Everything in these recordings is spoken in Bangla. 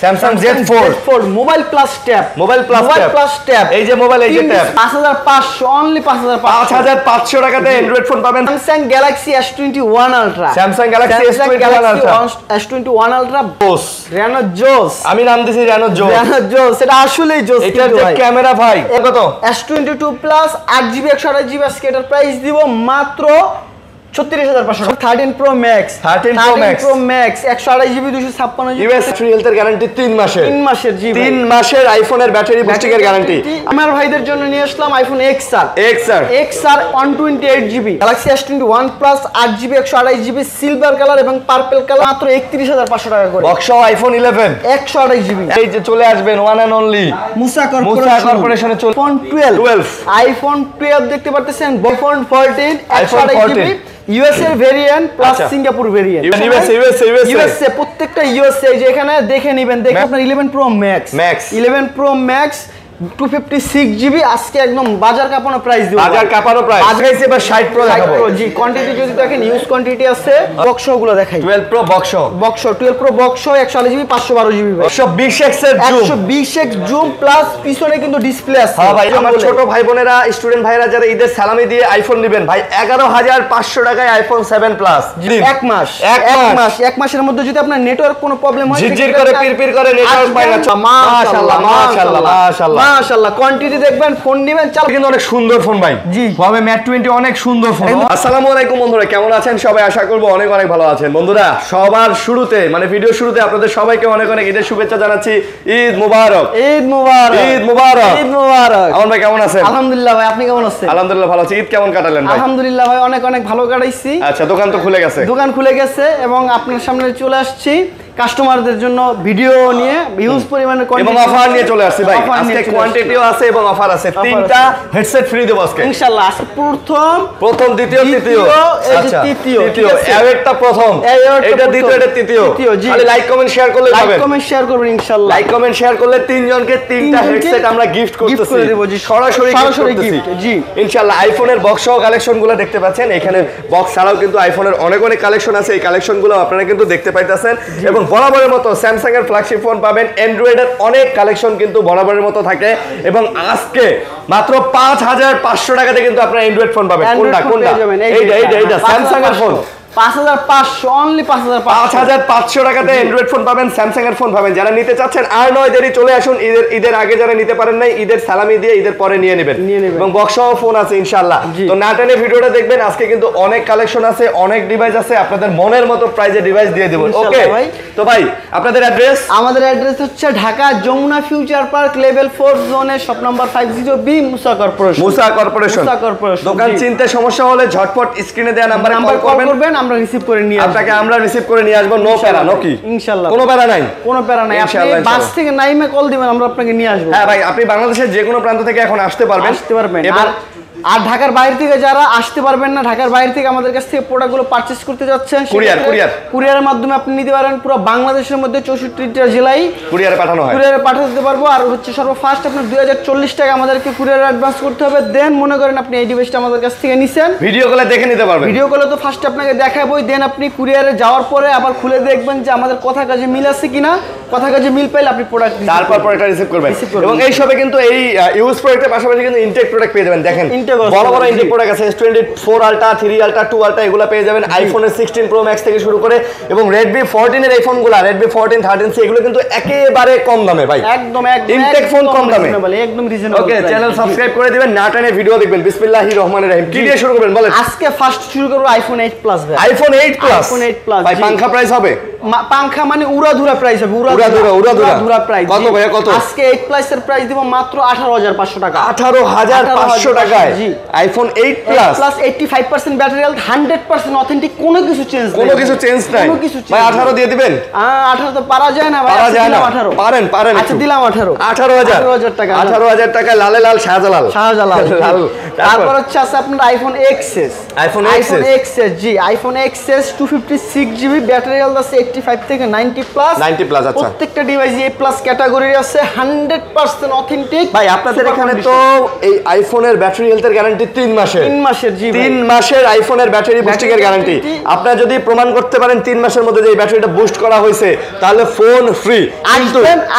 Samsung Z4 mobile plus tab এই যে মোবাইল এই যে ট্যাব 5500 অনলি 5500 টাকাতে অ্যান্ড্রয়েড ফোন পাবেন Samsung Galaxy S21 Ultra S21 Ultra Reno Joss আমি নাম দিছি Reno Joss এটা আসলেই জোস এটার যে ক্যামেরা ভাই কত S22 Plus 8GB 128GB স্কেটার price দিব মাত্র 36500 13 Pro Max 128GB 256GB US free হেলথের গ্যারান্টি 3 মাসের জি 3 মাসের আইফোনের ব্যাটারি বুস্টিং এর গ্যারান্টি আমার ভাইদের জন্য নিয়ে আসলাম iPhone XR 128GB Galaxy S21 Plus 8GB 128GB silver colour এবং পার্পল কালার মাত্র 31500 টাকা করে বক্স আইফোন 11 128GB এই যে চলে আসবেন ওয়ান এন্ড অনলি মুসা কর্পোরেশনে চলে আইফোন 12 আইফোন 12 দেখতে পারতেছেন আইফোন 14 128GB ইউএস এর variant plus Singapore variant USA প্রত্যেকটা ইউএসএ যে এখানে দেখে নেবেন দেখে আপনার 11 Pro Max 11 Pro Max 256GB আজকে একদম বাজার কাঁপানো প্রাইস দিব আজ গাইছে এবার 60 Pro দেখাবো জি কোয়ান্টিটি যদি দেখেন ইউজ কোয়ান্টিটি আছে বক্সগুলো দেখাই 12 Pro box 12 Pro box 128GB 512GB 120x এর জুম 120x জুম প্লাস পিছনে কিন্তু ডিসপ্লে আছে হ্যাঁ ভাই আমার ছোট ভাই বোনেরা স্টুডেন্ট ভাইরা যারা ঈদের সালামি দিয়ে আইফোন নেবেন ভাই 11500 টাকায় আইফোন 7 প্লাস এক মাসের মধ্যে যদি আপনার নেটওয়ার্ক কোনো প্রবলেম হয় ঝিরঝির করে পিরপির করে নেটওয়ার্ক পায় না মাশাআল্লাহ কোয়ান্টিটি দেখবেন ফোন নেবেন চাল কিন্তু অনেক সুন্দর ফোন ভাই জি Huawei Mate 20 অনেক সুন্দর ফোন আসসালামু আলাইকুম বন্ধুরা কেমন আছেন সবাই আশা করব অনেক অনেক ভালো আছেন বন্ধুরা সবার শুরুতে মানে ভিডিও শুরুতে আপনাদের সবাইকে অনেক অনেক ঈদের শুভেচ্ছা জানাচ্ছি ঈদ মোবারক আমন ভাই কেমন আছেন আলহামদুলিল্লাহ ভাই আপনি কেমন আছেন আলহামদুলিল্লাহ ভালো আছি ঈদ কেমন কাটালেন ভাই আলহামদুলিল্লাহ ভাই অনেক অনেক ভালো কাটাইছি আচ্ছা দোকান তো খুলে গেছে এবং আপনার সামনে চলে আসছি কাস্টমারদের জন্য ভিডিও নিয়ে হিউজ পরিমাণে এবং অফার নিয়ে চলে আসছি ভাই আজকে কোয়ান্টিটিও আছে এবং অফার আছে তিনটা হেডসেট ফ্রি দেব আজকে ইনশাআল্লাহ আজকে প্রথম দ্বিতীয় তৃতীয় আচ্ছা তৃতীয় একটা প্রথম এটা দ্বিতীয় এটা তৃতীয় খালি লাইক কমেন্ট শেয়ার করলে পাবেন লাইক কমেন্ট শেয়ার করবেন ইনশাআল্লাহ লাইক কমেন্ট শেয়ার করলে তিনজনকে তিনটা হেডসেট আমরা গিফট করতেছি দেব জি সরাসরি গিফট জি ইনশাআল্লাহ আইফোনের বক্স সহ কালেকশনগুলো দেখতে পাচ্ছেন এখানে বক্স ছাড়াও কিন্তু আইফোনের অনেক অনেক কালেকশন আছে এই কালেকশনগুলো আপনারা কিন্তু দেখতে পাইতেছেন এবং বরাবরের মতো স্যামসাং এর ফ্ল্যাগশিপ ফোন পাবেন অ্যান্ড্রয়েড এর অনেক কালেকশন কিন্তু বরাবরের মতো থাকে এবং আজকে মাত্র 5500 টাকাতে কিন্তু আপনারা অ্যান্ড্রয়েড ফোন পাবেন কোনটা এইটা স্যামসাং এর ফোন 5500 অনলি 5500 টাকাতে অ্যান্ড্রয়েড ফোন পাবেন স্যামসাং এর ফোন পাবেন যারা নিতে চাচ্ছেন আর নয় দেরি চলে আসুন ঈদের আগে যারা নিতে পারেন নাই ঈদের সালামি দিয়ে ঈদের পরে নিয়ে নেবেন এবং বক্স সহ ফোন আছে ইনশাআল্লাহ তো না টেনে ভিডিওটা দেখবেন আজকে কিন্তু অনেক কালেকশন আছে অনেক ডিভাইস আছে আপনাদের মনের মতো প্রাইজে ডিভাইস দিয়ে দেব ওকে তো ভাই আপনাদের অ্যাড্রেস আমাদের অ্যাড্রেস হচ্ছে Dhaka Jamuna Future Park level 4 জোনে শপ নাম্বার 50B মুসা কর্পোরেশন দোকান চিনতে সমস্যা হলে ঝটপট স্ক্রিনে দেয়া নাম্বারে কল করবেন আমরা রিসিভ করে নিয়ে আপনাকে আমরা রিসিভ করে নিয়ে আসব নো প্যারা কি ইনশাআল্লাহ কোনো প্যারা নাই আপনি বাস থেকে নাইমে কল দিবেন আমরা আপনাকে নিয়ে আসব হ্যাঁ ভাই আপনি বাংলাদেশের যে কোনো প্রান্ত থেকে এখন আসতে পারবেন আর ঢাকার বাইরে থেকে যারা আসতে পারবেন না ঢাকার বাইরে থেকে আমাদের কাছ থেকে প্রোডাক্টগুলো পারচেজ করতে যাচ্ছেন কুরিয়ারের মাধ্যমে আপনি নিতে পারেন পুরো বাংলাদেশের মধ্যে 64টা জেলায় কুরিয়ারে পাঠানো দিতে পারবো আর হচ্ছে সর্বফার্স্ট আপনার 2040 টাকা আমাদেরকে কুরিয়ারে অ্যাডভান্স করতে হবে দেন মনে করেন আপনি এই ডিভাইসটা আমাদের কাছ থেকে নিছেন ভিডিও কলে দেখে নিতে পারবেন ভিডিও কলে তো ফার্স্ট আপনাকে দেখাবোই দেন আপনি কুরিয়ারে যাওয়ার পরে আবার খুলে দেখবেন যে আমাদের কথা কাজে মিল আছে কিনা কথা কাজে মিল পাইলে আপনি প্রোডাক্ট তারপর প্রোডাক্টটা রিসিভ করবেন এবং এই সবে কিন্তু এই ইউজ প্রোডাক্টের পাশাপাশি কিন্তু ইনটেক প্রোডাক্ট পেয়ে যাবেন দেখেন বড় বড় ইনটেক প্রোডাক্ট আছে S24 আলট্রা 3 আলট্রা 2 আলট্রা এগুলো পেয়ে যাবেন আইফোনের 16 প্রো ম্যাক্স থেকে শুরু করে এবং Redmi 14 এর এই ফোনগুলো Redmi 14 13C এগুলো কিন্তু একেবারে কম দামে ভাই একদম ইনটেক ফোন কম দামে একদম রিজনেবল ওকে চ্যানেল সাবস্ক্রাইব করে দিবেন না টানে ভিডিও দেখবেন বিসমিল্লাহির রহমানির রহিম কি দিয়ে শুরু করবেন বলেন আজকে ফার্স্ট শুরু করব আইফোন 8 প্লাস ভাই আইফোন 8 প্লাস ভাই পাংখা প্রাইস হবে পাংখা মানে উড়াধুরা প্রাইস হবে উড়াধুরা প্রাইস কত ভাই কত আজকে 8 প্লাস এর প্রাইস দিব মাত্র 18500 টাকা 18500 টাকায় iPhone 8 plus 85% battery health 100% authentic কোনো কিছু চেঞ্জ নাই ভাই 18 দিয়ে দিবেন 18 তো পারা যায় না ভাই দিলাম 18 পারেন আচ্ছা দিলাম 18000 টাকা 18000 টাকায় লালে লাল শাহজালাল তারপর হচ্ছে আছে আপনার আইফোন XS জি iPhone XS 256GB battery health আছে 85 থেকে 90 প্লাস। 90 প্লাস, আচ্ছা। প্রত্যেকটা ডিভাইস A প্লাস ক্যাটাগরির আছে, 100% অথেন্টিক। ভাই আপনাদের এখানে তো এই আইফোনের ব্যাটারি হেলথের গ্যারান্টি 3 মাসের। 3 মাসের, জি 3 মাসের আইফোনের ব্যাটারি বুস্টিং এর গ্যারান্টি। আপনারা যদি প্রমাণ করতে পারেন 3 মাসের মধ্যে যে এই ব্যাটারিটা বুস্ট করা হয়েছে, তাহলে ফোন ফ্রি।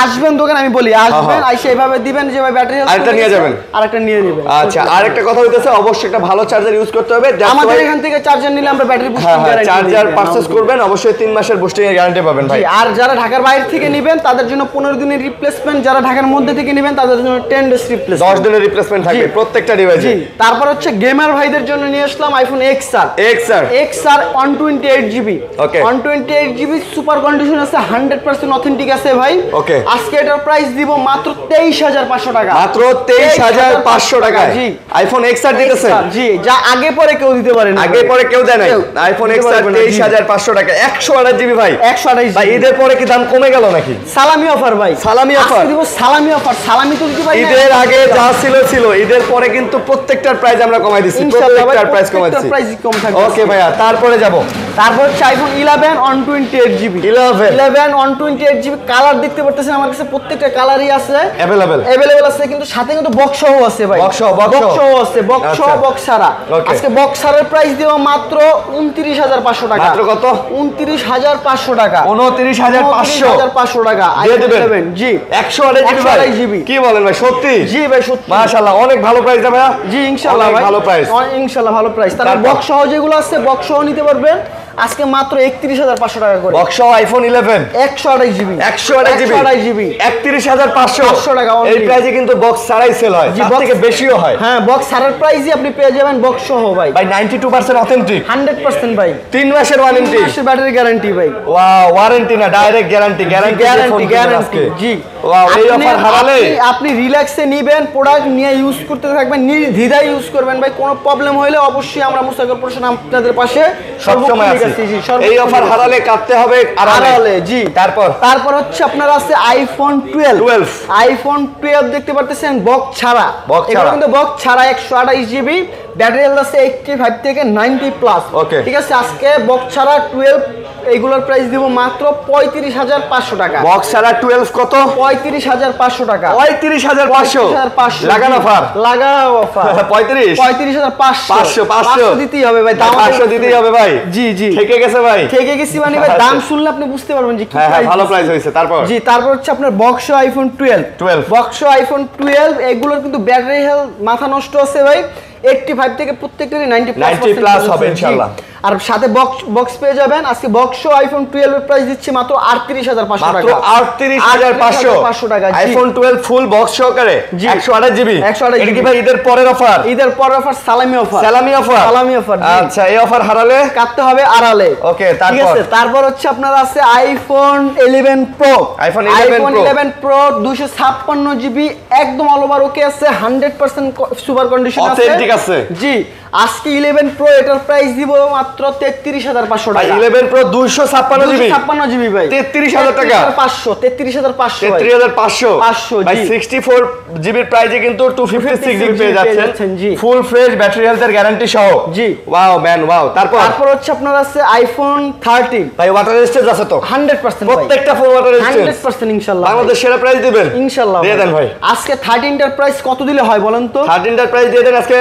আসবেন দোকানে, আমি বলি আসবেন, আইসা এইভাবে দিবেন যে ভাই ব্যাটারি হেলথ আরেকটা নিয়ে যাবেন, আরেকটা নিয়ে নেবেন। আচ্ছা, আরেকটা কথা হইতেছে অবশ্যই একটা ভালো চার্জার ইউজ করতে হবে। আমাদের এখান থেকে চার্জার নিলে আমরা battery boosting guarantee, charger purchase করবেন অবশ্যই 3 মাসের বুস্টিং এর গ্যারান্টি পাবেন ভাই। আর যারা ঢাকার বাইরে থেকে নেবেন তাদের জন্য 15 দিনের রিপ্লেসমেন্ট, যারা ঢাকার মধ্যে থেকে নেবেন তাদের জন্য 10 ডেজ রিপ্লেসমেন্ট, 10 দিনের রিপ্লেসমেন্ট থাকবে প্রত্যেকটা ডিভাইসে। তারপর হচ্ছে গেমার ভাইদের জন্য নিয়ে আসলাম আইফোন XR 128GB। ওকে, 128GB সুপার কন্ডিশন আছে, 100% অথেন্টিক আছে ভাই। ওকে, আজকে এটার প্রাইস দিব মাত্র 23500 টাকা, মাত্র 23500 টাকায় জি আইফোন XR দিতেছেন। জি, যা আগে পরে কেউ দিতে পারে না, আগে পরে কেউ দেয় না। আইফোন XR 23500 টাকা, 128GB ভাই। 128 ভাই ঈদের পরে কি দাম কমে গেল নাকি? সালামি অফার ভাই, সালামি অফার দিব, সালামি অফার। সালামি তো দিতে পারি না, ঈদের আগে যা ছিল, ঈদের পরে কিন্তু প্রত্যেকটার প্রাইস আমরা কমাই দিছি, প্রত্যেকটার প্রাইস কমাই দিছি। প্রাইস কম থাকবে। ওকে ভাইয়া, তারপরে যাব। তারপর হচ্ছে আইফোন 11 128GB। 11 128GB কালার দেখতে পারতেছেন আমার কাছে, প্রত্যেকটা কালারই আছে अवेलेबल আছে, কিন্তু সাথে কিন্তু বক্স সহ আছে ভাই, বক্স সহ আছে, বক্স সহ বক্স ছাড়া। আজকে বক্স ছাড়ার প্রাইস দেব মাত্র 29500 টাকা। মাত্র কত? 29500 টাকা, 29500 টাকা দিয়ে দিবেন। জি 128GB। কি বলেন ভাই, সত্যি? জি ভাই সত্যি, মাশাআল্লাহ, অনেক ভালো প্রাইস না ভাইয়া? জি ইনশাআল্লাহ ভাই, ভালো প্রাইস, ইনশাআল্লাহ ভালো প্রাইস। তারপর বক্স সহ যেগুলো আছে বক্স সহ নিতে পারবেন আজকে মাত্র 31500 টাকা করে। বক্স সহ আইফোন 11 128GB 31500 টাকা। এই প্রাইসে কিন্তু বক্স ছাড়াই সেল হয়, তার থেকে বেশিও হয়। হ্যাঁ, বক্স ছাড়ার প্রাইসই আপনি পেয়ে যাবেন বক্স সহ ভাই। 92% অথেন্টিক, 100% ভাই, 3 মাসের ওয়ারেন্টি, 3 মাসের ব্যাটারি গ্যারান্টি ভাই। ওয়াও, ওয়ারেন্টি না, ডাইরেক্ট গ্যারান্টি। জি, এই অফার হারালে আপনি রিল্যাক্সে নেবেন, প্রোডাক্ট নিয়ে ইউজ করতে থাকবেন, নির্দ্বিধায় ইউজ করবেন ভাই। কোনো প্রবলেম হলে অবশ্যই আমরা মুস্তাক কর্পোরেশন আপনাদের পাশে সবসময় আছি। এই অফার হারালে কাটতে হবে আড়ালে। জি, তারপর হচ্ছে আপনার আছে আইফোন 12 দেখতে পারতেছেন বক্স ছাড়া। এটা কিন্তু বক্স ছাড়া 128GB, ব্যাটারি হেলথ আছে 85 থেকে 90 প্লাস। ঠিক আছে, আজকে বক্স ছাড়া 12 এইগুলোর প্রাইস দিব মাত্র 35500 টাকা। বক্স ছাড়া 12 কত? 35500 টাকা। 35500 লাগানো অফার, 500 দিতেই হবে ভাই, দাম 500 দিতেই হবে ভাই। জি থেকে গেছে ভাই, থেকে গেছি মানে ভাই, দাম শুনলে আপনি বুঝতে পারবেন যে কি ভালো প্রাইস হয়েছে। তারপর হচ্ছে আপনার বক্স আইফোন 12 বক্স আইফোন 12 এগুলোর কিন্তু ব্যাটারি হেলথ মাথা নষ্ট আছে ভাই। 85 থেকে প্রত্যেকটারই 90 প্লাস হবে ইনশাআল্লাহ। আর সাথে বক্স পেয়ে যাবেন। আজকে বক্স আইফোন 12 এর প্রাইস দিচ্ছি মাত্র 38500 টাকা, 38500 টাকা। আইফোন 12 ফুল বক্স সহকারে 128GB। এটা কি ভাই ঈদের পরের অফার? ঈদের পরের অফার, সালামি অফার। আচ্ছা, এই অফার হারালে কাটতে হবে আড়ালে। ওকে, তারপর হচ্ছে আপনার আছে iPhone 11 pro. IPhone 11 pro 256GB, একদম অল ওভার ওকে আছে, 100% সুপার কন্ডিশন আছে, অথেন্টিক আছে। জি, আজকে 11 প্রো এটার প্রাইস দিব মাত্র 33500 টাকা। 11 প্রো 256GB ভাই, 33000 টাকা। 33500 ভাই, 64GB এর প্রাইসে কিন্তু 256GB পেয়ে যাচ্ছেন, ফুল ফ্রেশ ব্যাটারি হেলথের গ্যারান্টি সহ। জি, ওয়াও ম্যান, ওয়াও। তারপর হচ্ছে আপনার আছে আইফোন 13 ভাই, ওয়াটার রেজিস্ট্যান্স আছে তো 100%, প্রত্যেকটা ফোন ওয়াটার রেজিস্ট্যান্স 100% ইনশাআল্লাহ। বাংলাদেশ সেরা প্রাইস দিবেন ইনশাআল্লাহ, দিয়ে দেন ভাই। আজকে 13 টার প্রাইস কত দিলে হয় বলেন তো? 13 টার প্রাইস দিয়ে দেন আজকে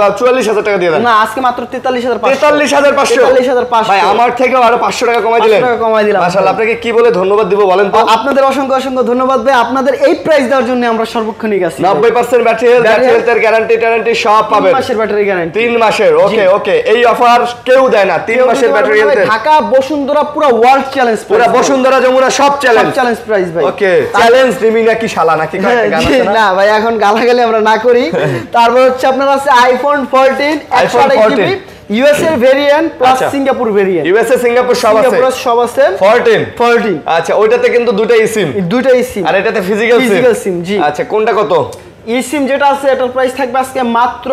44000 টাকা দিয়ে দেন। না, আজকে মাত্র 43500। 43500 ভাই, আমার থেকেও আরো 500 টাকা কমাই দিলেন। মাশাআল্লাহ, আপনাকে কি বলে ধন্যবাদ দিব বলেন তো? আপনাদের অসংখ্য ধন্যবাদ ভাই, আপনাদের এই প্রাইস দেওয়ার জন্য আমরা সর্বক্ষণিক আছি। 90% ব্যাটারি হেলথের গ্যারান্টি সব পাবেন, 3 মাসের ব্যাটারি গ্যারান্টি, 3 মাসের। ওকে, এই অফার কেউ দেয় না, 3 মাসের ব্যাটারি হেলথ। ঢাকা বসুন্ধরা পুরো ওয়ার্ল্ড চ্যালেঞ্জ, পুরো বসুন্ধরা যমুনা সব চ্যালেঞ্জ প্রাইস ভাই। ওকে, চ্যালেঞ্জ দিবি নাকি শালা নাকি গান আছে না ভাই, এখন গালাগালি আমরা না করি। তারপর হচ্ছে আপনার আছে আইফোন 14 128GB, ইউএস এর variant plus Singapore variant. US এ সিঙ্গাপুর সব আছে, 14। আচ্ছা, ওইটাতে কিন্তু দুইটাই সিম, আর এটাতে ফিজিক্যাল সিম। জি, আচ্ছা, কোনটা কত? ই সিম যেটা আছে এটার প্রাইস থাকবে আজকে মাত্র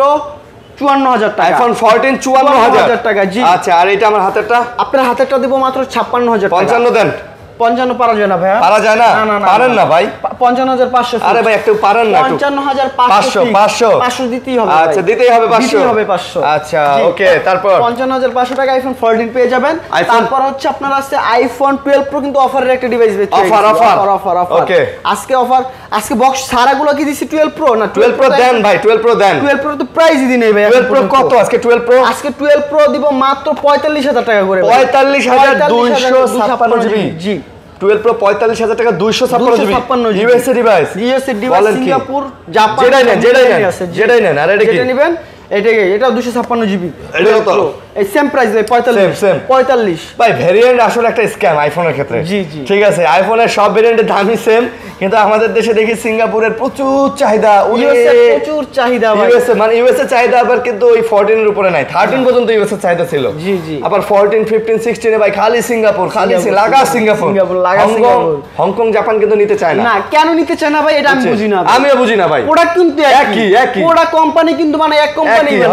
54000 টাকা। আইফোন 14 54000 টাকা। জি, আচ্ছা, আর এটা আমার হাতেরটা? আপনার হাতেরটা দেব মাত্র 56000 টাকা। 55 দেন। 55 পারা যায় না ভাই। পারা যায় না? পারেন না ভাই? 55500। আরে ভাই একটু পারেন না? 55500 500 দিতেই হবে। আচ্ছা দিতেই হবে 500। দিতেই হবে 500। আচ্ছা ওকে, তারপর 55500 টাকা আইফোন 14 পেয়ে যাবেন। তারপর হচ্ছে আপনার আছে আইফোন 12 প্রো, কিন্তু অফারের একটা ডিভাইস বেচছে। Offer okay. আজকে বক্স ছাড়াগুলো কি দিছি 12 প্রো না? 12 প্রো দেন ভাই, 12 প্রো দেন। 12 প্রো তো প্রাইসই দিই নাই ভাই। 12 প্রো কত আজকে? 12 প্রো আজকে 12 প্রো দিব মাত্র 45000 টাকা করে। 45256 জিবি। জি 12 প্রো 45000 টাকা 256 GB. USA device, Singapore, Japan, যেটাই নেন। আর এটা কি নেবেন? এটা 256 জিবি। এটা কত? এই সেম প্রাইস ভাই, 45 ভাই। ভেরিয়েন্ট আসলে একটা স্ক্যাম আইফোনের ক্ষেত্রে। জি ঠিক আছে, আইফোনের সব ভেরিয়েন্টের দামই সেম, কিন্তু আমাদের দেশে দেখি সিঙ্গাপুরের প্রচুর চাহিদা, প্রচুর চাহিদা ভাই। ইউএসএ চাহিদা আবার কিন্তু ওই 14 এর উপরে নাই, 13 পর্যন্ত ইউএসএ চাহিদা ছিল। জি আবার 14 15 16 এ ভাই খালি সিঙ্গাপুর, লাগা সিঙ্গাপুর। হংকং জাপান কিন্তু নিতে চায় না। কেন নিতে চায় না ভাই? এটা আমি বুঝি না। আমিও বুঝি না ভাই। প্রোডাক্ট কিন্তু একই। প্রোডাক্ট কোম্পানি কিন্তু মানে এক কোম্পানি না,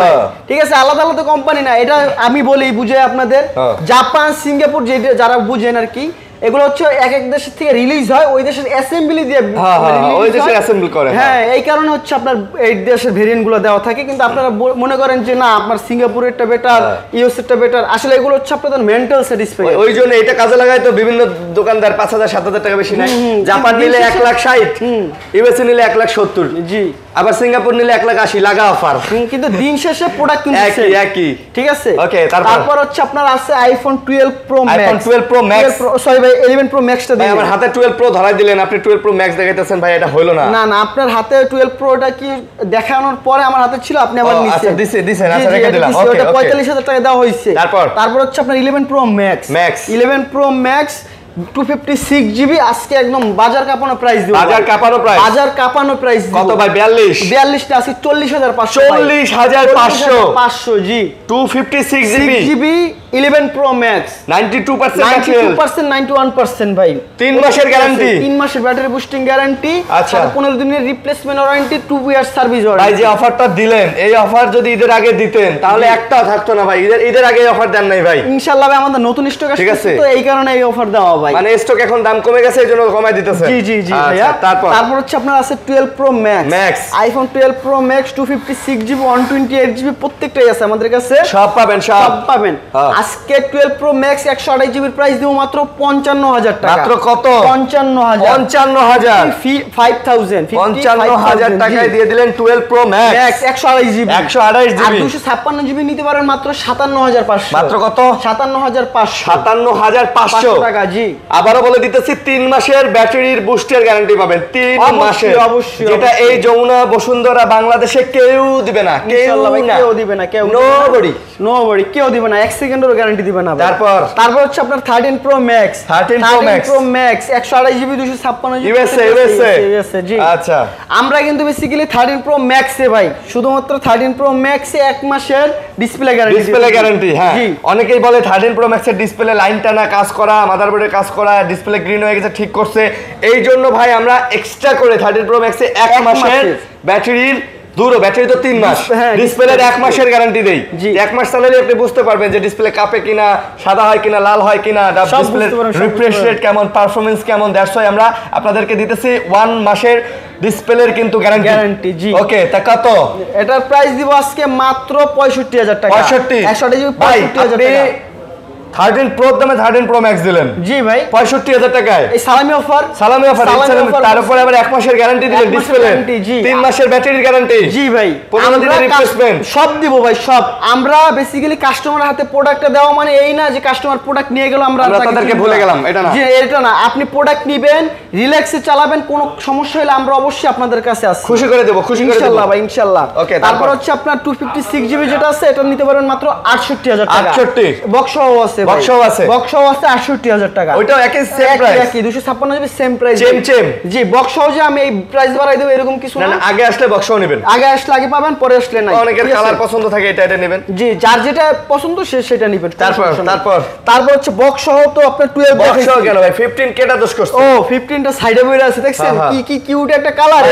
ঠিক আছে? আলাদা আলাদা কোম্পানি না। এটা আমি বলি বুঝে আপনাদের, জাপান সিঙ্গাপুর যারা বুঝেন আর কি, এগুলো হচ্ছে এক এক দেশ থেকে রিলিজ হয়, ওই দেশের অ্যাসেম্বলি দিয়ে ওই দেশে অ্যাসেম্বল করে। হ্যাঁ, এই কারণে হচ্ছে আপনার এই দেশের ভেরিয়েন্ট গুলো দেওয়া থাকে। কিন্তু আপনারা মনে করেন যে না আপনার সিঙ্গাপুরেরটা বেটার, ইউএসএরটা বেটার, আসলে এগুলো হচ্ছে আপনাদের মেন্টাল স্যাটিসফাই। ওই জন্য এটা কাজে লাগায় তো বিভিন্ন দোকানদার 5000 7000 টাকা বেশি নেয়। জাপান নিলে 1,60,000, ইউএসএ নিলে 1,70,000। জি। আবার সিঙ্গাপুর নিলে 1,80,000 লাগা অফার। কিন্তু দিন শেষে প্রোডাক্ট কিন্তু একই। ঠিক আছে ওকে। তারপর হচ্ছে আপনার আছে iPhone 12 pro max. IPhone 12 pro max, sorry ভাই 11 প্রো ম্যাক্সটা দিন। আমার হাতে 12 প্রো ধরাই দিলেন, আপনি 12 প্রো ম্যাক্স দেখাইতেছেন ভাই, এটা হলো না। না আপনার হাতে 12 প্রোটা কি দেখানোর পরে আমার হাতে ছিল, আপনি আবার নিছেন। আচ্ছা দিছেন, আচ্ছা রেখে দিলাম। ওকে, ওটা 45000 টাকা দেওয়া হইছে। তারপর হচ্ছে আপনার 11 pro max. 11 pro max 256 GB আজকে একদম বাজার কাঁপানো প্রাইস দিব। বাজার কাঁপানো প্রাইস কত ভাই? 42 টা আছে 40500। 40500 জি। 256 জিবি 11 প্রো ম্যাক্স 92% 91% ভাই। 3 মাসের গ্যারান্টি, 3 মাসের ব্যাটারি বুস্টিং গ্যারান্টি। আচ্ছা 15 দিনের replacement warranty, 2 year service warranty. ভাই যে অফারটা দিলেন, এই অফার যদি ঈদের আগে দিতেন তাহলে একটাও থাকতো না ভাই। ঈদের আগে অফার দেন নাই ভাই। ইনশাআল্লাহ ভাই আমাদের নতুন স্টক আসছে তো এই কারণে এই অফার দেওয়া ভাই। মানে স্টক এখন দাম কমে গেছে এইজন্য কমাই দিতেছে। জি ভাইয়া। তারপর হচ্ছে আপনার আছে 12 pro max. IPhone 12 pro max 256 GB 128 GB প্রত্যেকটাই আছে আমাদের কাছে। সব পাবেন। আজকে 12 প্রো ম্যাক্স 128 জিবির প্রাইস দিব মাত্র 55000 টাকা। মাত্র কত? 55000 55000 টাকায় দিয়ে দিলেন 12 প্রো ম্যাক্স 128 জিবি। আর 256 জিবি নিতে পারেন মাত্র 57500। মাত্র কত? 57500 টাকা। জি। আবারো বলে দিতেছি 3 মাসের ব্যাটারির বুস্টের গ্যারান্টি পাবেন। 3 মাসের, অবশ্যই যেটা এই যমুনা বসুন্ধরা বাংলাদেশে কেউ দিবে না। কেউ দিবে না। নোবডি কেউ দিবে না। 1 সেকেন্ডেরও গ্যারান্টি দিবে না। তারপর হচ্ছে আপনার 13 pro max 128 GB 256 GB USA. জি। আচ্ছা আমরা কিন্তু বেসিক্যালি 13 প্রো ম্যাক্সে ভাই শুধুমাত্র 13 প্রো ম্যাক্সে 1 মাসের ডিসপ্লে গ্যারান্টি। হ্যাঁ, অনেকেই বলে 13 প্রো ম্যাক্সের ডিসপ্লে লাইন টানা কাজ করা, মাদারবোর্ডে কাজ করা, ডিসপ্লে গ্রিন হয়ে গেছে, ঠিক করছে। এই জন্য ভাই আমরা এক্সট্রা করে 13 প্রো ম্যাক্সে 1 মাসের ব্যাটারির ব্যাটারি তো 3 মাস, ডিসপ্লের 1 মাসের গ্যারান্টি দেই। 1 মাস চালালে আপনি বুঝতে পারবেন যে ডিসপ্লে কাঁপে কিনা, সাদা হয় কিনা, লাল হয় কিনা, ডিসপ্লে রিফ্রেশ রেট কেমন, পারফরম্যান্স কেমন। দ্যাটস ওয়াই আমরা আপনাদেরকে দিতেছি 1 মাসের ডিসপ্লের কিন্তু গ্যারান্টি। জি। ওকে, তা কত? এটার প্রাইস দিব আজকে মাত্র 65000 টাকা। 65000 টাকা। 13 প্রো দামে 13 প্রো ম্যাক্স দিলেন। জি ভাই 65000 টাকায়। এই সালামি অফার তার উপরে আবার 1 মাসের গ্যারান্টি দিলেন ডিসপ্লে, 3 মাসের ব্যাটারির গ্যারান্টি। জি ভাই, 15 দিনের রিপ্লেসমেন্ট সব দিব ভাই সব। আমরা বেসিক্যালি কাস্টমারের হাতে প্রোডাক্টটা দেওয়া মানে এই না যে কাস্টমার প্রোডাক্ট নিয়ে গেল আমরা তাদেরকে ভুলে গেলাম, এটা না। জি, এটা না। আপনি প্রোডাক্ট নেবেন, রিল্যাক্সে চালাবেন, কোনো সমস্যা হলে আমরা অবশ্যই আপনাদের কাছে আসি, খুশি করে দেব, ইনশাআল্লাহ ভাই, ইনশাআল্লাহ। ওকে, তারপর হচ্ছে আপনার 256 জিবি যেটা আছে এটা নিতে পারবেন মাত্র 68000 টাকা। 68 বক্সও আছে, বক্সও আছে 68000 টাকা। ওইটাও একই সেম প্রাইস, একই 256 জিবি সেম প্রাইস। সেম। জি, বক্সও যে আমি এই প্রাইস বাড়াই দেব এরকম কিছু না। আগে আসলে বক্সও নেবেন, আগে আসলে আগে পাবেন, পরে আসলে নাই। অনেকের কালার পছন্দ থাকে, এটা নেবেন। জি, যার যেটা পছন্দ সে সেটা নেবেন। তারপর হচ্ছে বক্সও তো আপনার 12 বক্সও কেন ভাই 15 কেটা দোষ করছে? ও 15টা সাইডে বইরা আছে দেখছেন, কি কিউট একটা কালার,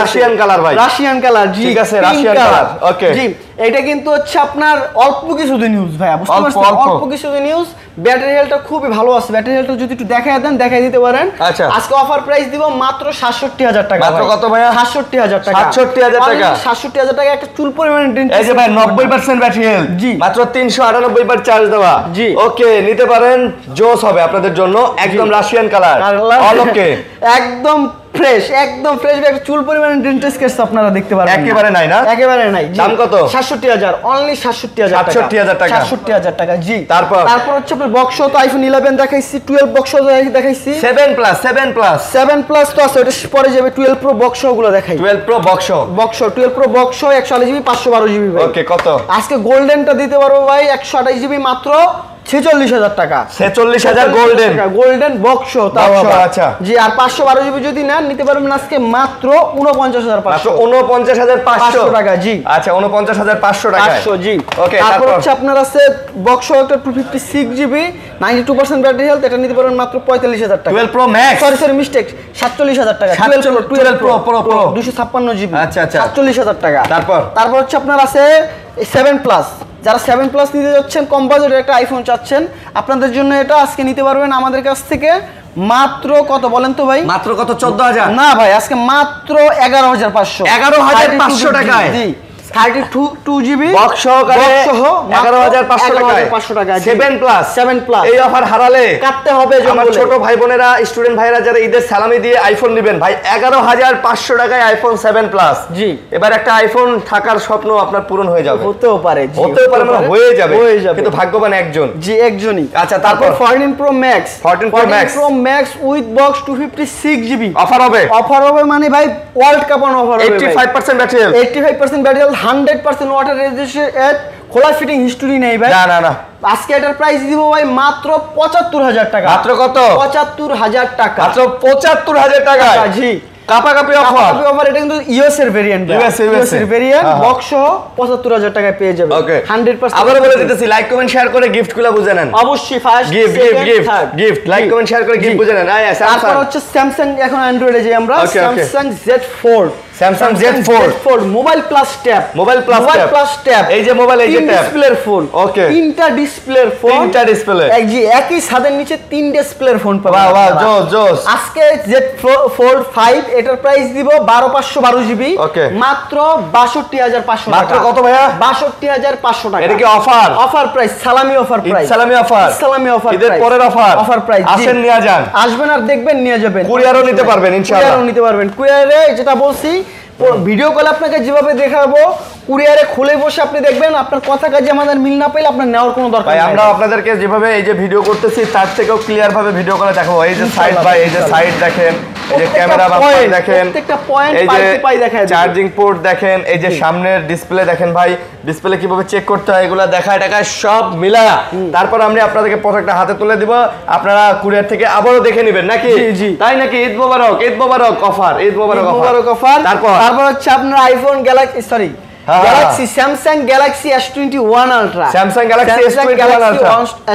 রাশিয়ান কালার ভাই, রাশিয়ান কালার। জি, ঠিক আছে, রাশিয়ান কালার। ওকে। জি, এটা কিন্তু হচ্ছে আপনার অল্প কিছুদিন ইউজ ভাইয়া, বুঝতে পারছেন? অল্প কিছুদিন ইউজ। ব্যাটারি হেলথটা খুবই ভালো আছে, ব্যাটারি হেলথটা যদি একটু দেখায় দেন দেখাই দিতে পারেন। আচ্ছা, আজকে অফার প্রাইস দিব মাত্র ৬৭,০০০ টাকা। মাত্র কত ভাইয়া? ৬৭,০০০ টাকা। ৬৭,০০০ টাকা। ৬৭,০০০ টাকা একটা চুল পরিমাণ এই যে ভাই 90% ব্যাটারি হেলথ, জি, মাত্র 398 বার চার্জ দেওয়া। জি, ওকে, নিতে পারেন, জোস হবে আপনাদের জন্য। একদম রাশিয়ান কালার, অল ওকে, একদম ফ্রেশ, একদম ফ্রেশ। একটা চুল পরিমাণে ডেন্টাস কেস আপনারা দেখতে পারবেন, একেবারে নাই না, একেবারে নাই। দাম কত? ৬৭,০০০, অনলি ৬৭,০০০ টাকা। ৬৭,০০০ টাকা, ৬৭,০০০ টাকা। জি, তারপর হচ্ছে আপনার বক্স তো আইফোন 11 দেখাইছি, 12 বক্স দেখাইছি, 7 প্লাস 7 প্লাস তো আছে, ওটা পরে যাবে। 12 প্রো বক্স গুলো দেখাই। 12 pro box, 12 pro box 128 GB 512 GB ভাই। ওকে, কত? আজকে গোল্ডেনটা দিতে পারবো ভাই 128 জিবি মাত্র 46,০০০ টাকা। 46,০০০ গোল্ডেন, গোল্ডেন বক্স তাও। আচ্ছা জি, আর 512 জিবি যদি নেন নিতে পারবেন আজকে মাত্র 49,500, 49,500 টাকা। জি, আচ্ছা, 49,500 টাকা। 500, জি। ওকে, তারপর হচ্ছে আপনার আছে বক্স একটা 256 জিবি 92% ব্যাটারি হেলথ, এটা নিতে পারবেন মাত্র 45,০০০ টাকা। 12 প্রো ম্যাক্স, সরি মিস্টেক, 47,০০০ টাকা। 12 প্রো 256 জিবি, আচ্ছা, 47,০০০ টাকা। তারপর হচ্ছে আপনার আছে 7 প্লাস। যারা 7 প্লাস নিতে যাচ্ছেন, কম বাজেটের একটা আইফোন চাচ্ছেন, আপনাদের জন্য এটা আজকে নিতে পারবেন আমাদের কাছ থেকে মাত্র কত বলেন তো ভাই? মাত্র কত? 14,000 না ভাই, আজকে মাত্র 11,500, 11,500 টাকায়। জি, 32 জিবি বক্স সহকারে 11,500 টাকা। 7 প্লাস এই অফার হারালে কাটতে হবে। আমার ছোট ভাই বোনেরা, স্টুডেন্ট ভাইরা যারা ঈদের সালামি দিয়ে আইফোন নেবেন ভাই, 11,500 টাকায় আইফোন 7 প্লাস। জি, এবার একটা আইফোন থাকার স্বপ্ন আপনার পূরণ হয়ে যাবে। হতেও পারে, মানে হয়ে যাবে, কিন্তু ভাগ্যবান একজন। জি, একজনই। আচ্ছা, তারপর 14 pro max, 14 pro max with box 256 GB offer হবে। অফার হবে মানে ভাই ওয়ার্ল্ড কাপ অন অফার হবে। 85% battery health, 85% battery health, 100% water resistant, খোলা ফিটিং হিস্টরি নেই ভাই। না। আজকে এটার প্রাইস দিব ভাই মাত্র 75,০০০ টাকা। মাত্র কত? 75,০০০ টাকা। মাত্র 75,০০০ টাকা। জি, কাপাকাপি অফার। এটা কিন্তু ইউএস এর ভেরিয়েন্ট, ইউএস এর ভেরিয়েন্ট, বক্স সহ 75,০০০ টাকায় পেয়ে যাবেন। ওকে, 100%। আবারো বলে দিতেছি, লাইক কমেন্ট শেয়ার করে গিফট গুলো বুঝে নেন। অবশ্যই first gift like comment share করে গিফট বুঝে নেন। তারপর হচ্ছে স্যামসাং, এখন অ্যান্ড্রয়েডে যে আমরা Samsung Z4 mobile plus tab, এই যে মোবাইল, এই যে ট্যাব, ডিসপ্লের ফোন। ওকে, তিনটা ডিসপ্লের ফোন, একই ছাদের নিচে 3 ডিসপ্লের ফোন পাবেন। বাহ, জোস। আজকে Z4 5 এটার প্রাইস দিব 12,512 জিবি মাত্র 62,500 টাকা। মাত্র কত ভাইয়া? 62,500 টাকা। এটা কি অফার? অফার প্রাইস, সালামি অফার প্রাইস, সালামি অফার, ঈদের পরের অফার প্রাইস। আসেন, নিয়ে যান, আসবেন আর দেখবেন, নিয়ে যাবেন। কুরিয়ারও নিতে পারবেন ইনশাআল্লাহ। কুরিয়ারে যেটা বলছি, ভিডিও কলে আপনাকে যেভাবে দেখাবো, কুরিয়ারে খুলে বসে আপনি দেখবেন। আপনার কথা কাজে আমাদের মিল না পেলে আপনার নেওয়ার কোনো দরকার নেই। আমরা আপনাদেরকে যেভাবে এই যে ভিডিও করতেছি তার থেকেও ক্লিয়ার ভাবে ভিডিও করে দেখাবো। এই যে সাইড বাই, এই যে সাইড দেখেন, এই যে ক্যামেরা বাম্পার দেখেন, প্রত্যেকটা পয়েন্ট এই যে পাই দেখায়, চার্জিং পোর্ট দেখেন, এই যে সামনের ডিসপ্লে দেখেন ভাই, ডিসপ্লে কিভাবে চেক করতে হয় এগুলা দেখায় সব মিলায়া তারপর আমরা আপনাদেরকে প্রোডাক্টটা হাতে তুলে দিব। আপনারা কুরিয়ার থেকে আবারও দেখে নেবেন নাকি? তাই নাকি? ঈদ মোবারক অফার, ঈদ মোবারক অফার। তারপর হচ্ছে আপনার iPhone Galaxy, sorry Galaxy, Samsung Galaxy S21 Ultra, Samsung Galaxy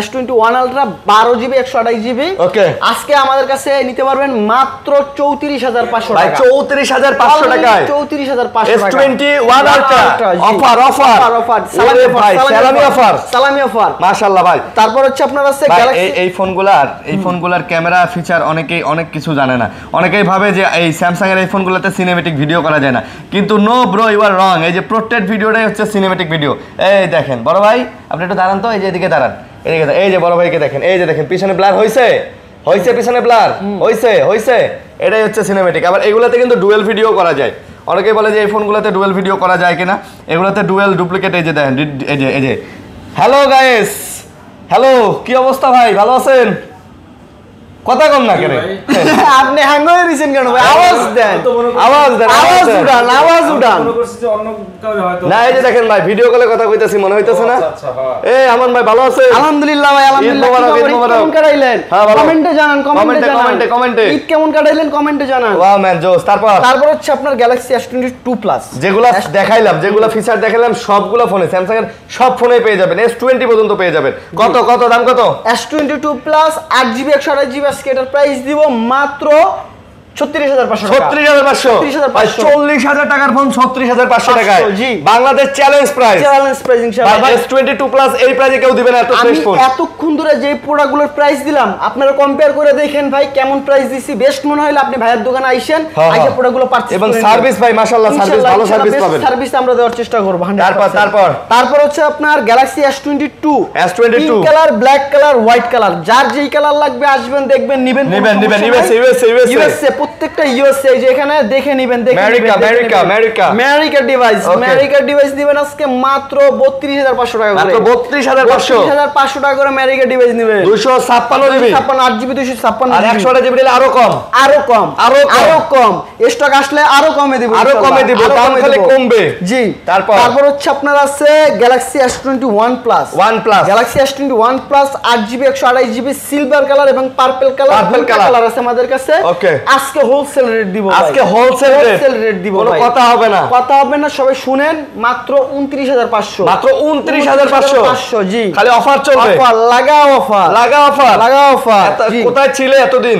S21 Ultra 12 GB 128 GB. Okay, আজকে আমাদের কাছে নিতে পারবেন মাত্র 34,500 টাকা। 34,500 টাকায় 34,500 টাকা S21 আলট্রা অফার। সালামি অফার মাশাআল্লাহ ভাই। তারপর হচ্ছে আপনার আছে গ্যালাক্সি, এই ফোনগুলার ক্যামেরা ফিচার অনেক কিছু জানে না। অনেকেই ভাবে যে এই স্যামসাং এর এই ফোনগুলোতে সিনেমেটিক ভিডিও করা যায় না, কিন্তু নো ব্রো, ইউ আর রং। এই যে প্রোটেক্ট ভিডিওটাই হচ্ছে সিনেমেটিক ভিডিও। এই দেখেন বড় ভাই, আপনি একটু দাঁড়ান তো, এই যে এদিকে দাঁড়ান, এই যে বড় ভাইকে দেখেন, এই যে দেখেন পিছনে ব্লার হইছে, পিছনে ব্লার হইছে, এটাই হচ্ছে সিনেমেটিক। আবার এগুলাতে কিন্তু ডুয়েল ভিডিও করা যায়। অনেকেই বলে যে এই ফোনগুলোতে ডুয়েল ভিডিও করা যায় কিনা, এগুলোতে ডুয়েল ডুপ্লিকেট। এই যে দেখেন, এই যে হ্যালো গাইস, হ্যালো, কি অবস্থা ভাই, ভালো আছেন? কথা কম না কেন আপনি হ্যাং হয়ে দিয়েছেন কেন ভাই? আওয়াজ দেন। না, এই যে দেখেন ভাই, ভিডিও কলে কথা কইতাছি, মনে হইতাছে না? এই আমান ভাই, ভালো আছেন? আলহামদুলিল্লাহ ভাই, আলহামদুলিল্লাহ। কেমন কাটাইলেন কমেন্টে জানান, কমেন্টে ঈদ কেমন কাটাইলেন কমেন্টে জানান। ওয়াও ম্যান, জোস। তারপর হচ্ছে আপনার গ্যালাক্সি S22 প্লাস, যেগুলা দেখাইলাম, যেগুলা ফিচার দেখাইলাম সবগুলো ফোনে, স্যামসাং এর সব ফোনে পেয়ে যাবেন। S20 পর্যন্ত পেয়ে যাবেন। কত দাম কত? S22 plus 8 GB 128 GB. আজকে এটার প্রাইস দিব মাত্র 36500 36500 ভাই 40000 টাকার ফোন 36500 টাকায় জি বাংলাদেশ চ্যালেঞ্জ প্রাইস ইনশাআল্লাহ ভাই S22 প্লাস এই প্রাইসে কেউ দিবেন এত ফ্রেশ ফোন আমি এতক্ষণ ধরে যে প্রোডাক্টগুলোর প্রাইস দিলাম আপনারা কম্পেয়ার করে দেখেন ভাই কেমন প্রাইস দিছি বেস্ট মনে হলো আপনি ভাইয়ের দোকানে আইসেন আইসা প্রোডাক্টগুলো পারচেজ এবং সার্ভিস ভাই মাশাআল্লাহ সার্ভিস ভালো সার্ভিস পাবেন সার্ভিস আমরা দেওয়ার চেষ্টা করব 100% তারপর হচ্ছে আপনার Galaxy S22 pink colour black colour white colour যার যেই কালার লাগবে আসবেন দেখবেন নিবেন ইউএসএ প্রত্যেকটা ইউএসএ যে এখানে দেখে নিবেন আমেরিকা ডিভাইস দিবেন আজকে মাত্র 32500 টাকা করে মাত্র 32500 টাকা করে আমেরিকা ডিভাইস নেবেন 256 জিবি 8 জিবি 256 আর 128 জিবি দিলে আরো কম স্টক আসলে আরো কমে দিব দাম খালি কমবে জি তারপর হচ্ছে আপনার আছে Galaxy S21 plus Galaxy S21 plus 8 GB 128 GB silver colour এবং পার্পল কালার আছে আমাদের কাছে আজকে হোলসেল রেট দিব আজকে হোলসেল রেট দিব কোনো কথা হবে না সবাই শুনেন মাত্র 29500 মাত্র 29500 জি খালি অফার চলবে লাগা অফার কোথায় ছিলে এতদিন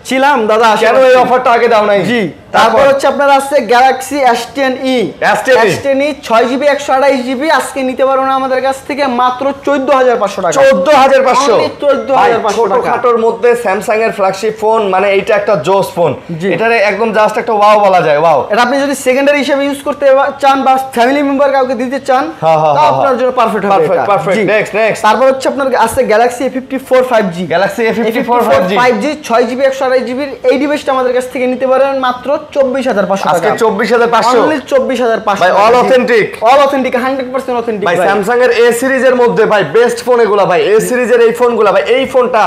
ছিলাম দাদা কেন এই অফারটা আগে দাও নাই জি তারপর হচ্ছে আপনার আছে গ্যালাক্সি S10e 6 জিবি 128 জিবি আজকে নিতে পারো না আমাদের কাছ থেকে মাত্র 14500 টাকা 14500 টাকা খাটোর মধ্যে স্যামসাং এর ফ্ল্যাগশিপ ফোন মানে এইটা একটা জোস ফোন এটারে একদম জাস্ট একটা ওয়াও বলা যায় ওয়াও এটা আপনি যদি সেকেন্ডারি হিসেবে ইউজ করতে চান বা ফ্যামিলি মেম্বার কাউকে দিতে চান তা আপনার জন্য পারফেক্ট হবে পারফেক্ট নেক্সট তারপর হচ্ছে আপনার আছে Galaxy A54 5G 5G 6 GB 128 GB এই ডিভাইসটা আমাদের কাছ থেকে নিতে পারেন মাত্র 24500 টাকা আজকে 24500 অনলি 24500 ভাই অল অথেন্টিক 100% অথেন্টিক ভাই স্যামসাং এর এ সিরিজের মধ্যে ভাই বেস্ট ফোন এগুলা ভাই এ সিরিজের এই ফোনগুলা ভাই এই ফোনটা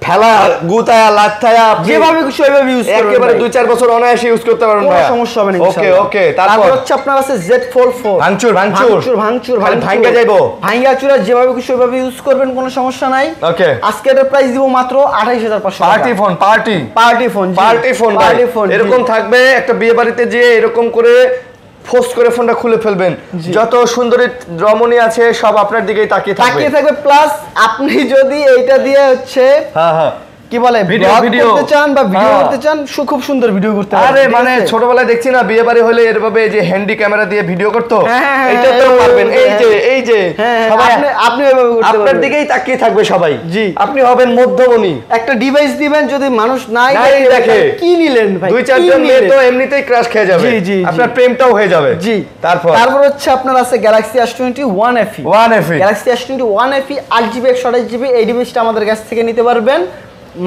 ফেলা গুতায়া লাথায়া যেভাবে খুশি ওইভাবে ইউজ করবেন একেবারে 2-4 বছর অনায়াসে ইউজ করতে পারবেন ভাই কোনো সমস্যা হবে না ইনশাআল্লাহ ওকে তারপর হচ্ছে আপনার আছে Z Fold 4 ভাঙচুর ভাঙা যাইবো ভাঙা চুরা যেভাবে খুশি ওইভাবে ইউজ করবেন কোনো সমস্যা নাই ওকে আজকে এর প্রাইস দিব মাত্র 28500 পার্টি ফোন এরকম থাকবে একটা বিয়ে বাড়িতে যে এরকম করে ফোর্স করে ফোনটা খুলে ফেলবেন যত সুন্দরী রমণী আছে সব আপনার দিকেই তাকিয়ে থাকবে প্লাস আপনি যদি এইটা দিয়ে হচ্ছে কি বলে ভিডিও করতে চান বা ভিডিও করতে চান খুব সুন্দর ভিডিও করতে পারবেন আরে মানে ছোটবেলায় দেখছি না বিয়ে বাড়ি হলে এরভাবে যে হ্যান্ডি ক্যামেরা দিয়ে ভিডিও করতে এটা তো পারবেন এই যে সবাই আপনি এভাবে করতে পারবেন আপনার দিকেই তাকিয়ে থাকবে সবাই জি আপনি হবেন মধ্যমণি একটা ডিভাইস দিবেন যদি মানুষ নাই দেখে কি নিলেন ভাই 2-4 জন মেয়ে তো এমনিতেই ক্র্যাশ খেয়ে যাবে জি আপনার প্রেমটাও হয়ে যাবে জি তারপর হচ্ছে আপনার আছে Galaxy S21 FE Galaxy S21 FE 8GB 128GB এই ডিভাইসটা আমাদের কাছ থেকে নিতে পারবেন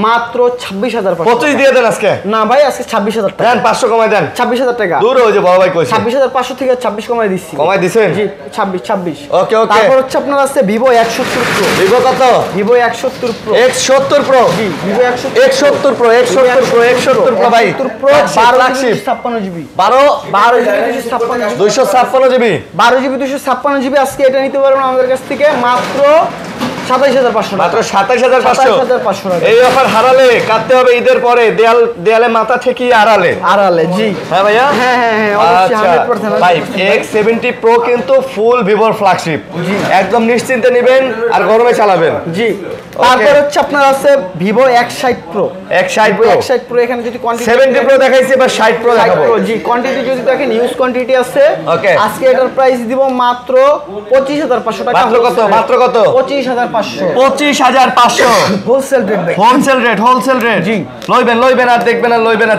মাত্র 26500 25 দিয়ে দেন আজকে না ভাই আজকে 26000 টাকা দেন 500 কমায় দেন 26000 টাকা দূর হয়ে যে বড় ভাই কইছে 26500 থেকে 26 কমায় দিচ্ছি কমায় দিবেন জি 26 ওকে তারপর হচ্ছে আপনার আছে Vivo 170 Pro Vivo কত Vivo 170 Pro 170 Pro জি Vivo 170 Pro 170 Pro ভাই 12GB 256GB 12GB 256GB আজকে এটা নিতে পারবেন আমাদের কাছ থেকে মাত্র 27500 মাত্র 27500 টাকা এই অফার হারালে কাটতে হবে ঈদের পরে দেয়ালে মাথা ঠেকিয়ে আড়ালে জি হ্যাঁ ভাইয়া হ্যাঁ অবশ্যই 100% ভাই X70 Pro কিন্তু ফুল ভিভোর ফ্ল্যাগশিপ একদম নিশ্চিন্তে নেবেন আর গরমে চালাবেন জি তারপর হচ্ছে আপনার আছে Vivo X60 Pro Pro এখানে যদি কোয়ান্টিটি 70 Pro দেখাইছি এবার 60 Pro দেখাবো জি কোয়ান্টিটি যদি দেখেন ইউজ কোয়ান্টিটি আছে আজকে এটার প্রাইস দিব মাত্র 25500 টাকা মাত্র কত 25500 হোলসেল রেট জি লইবেন আর দেখবেন আর লইবেন আর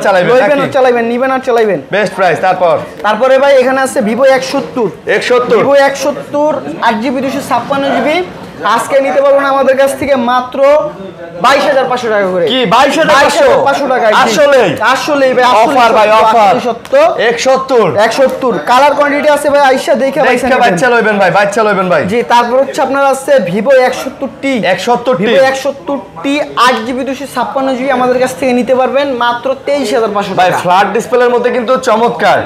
চালাবেন নিবেন আর চালাবেন বেস্ট প্রাইস তারপরে ভাই এখানে আছে Vivo 170 8GB 256GB আজকে নিতে পারবেন আমাদের কাছ থেকে মাত্র 22500 টাকা করে কি 22500 টাকা আসলে ভাই অফার 170 কালার কোয়ান্টিটি আছে ভাই আইসা দেখে বাচ্চা লইবেন ভাই জি তারপর হচ্ছে আপনার আছে Vivo 170T 170T 8GB 256GB আমাদের কাছ থেকে নিতে পারবেন মাত্র 23500 ভাই ফ্ল্যাট ডিসপ্লের মধ্যে কিন্তু চমৎকার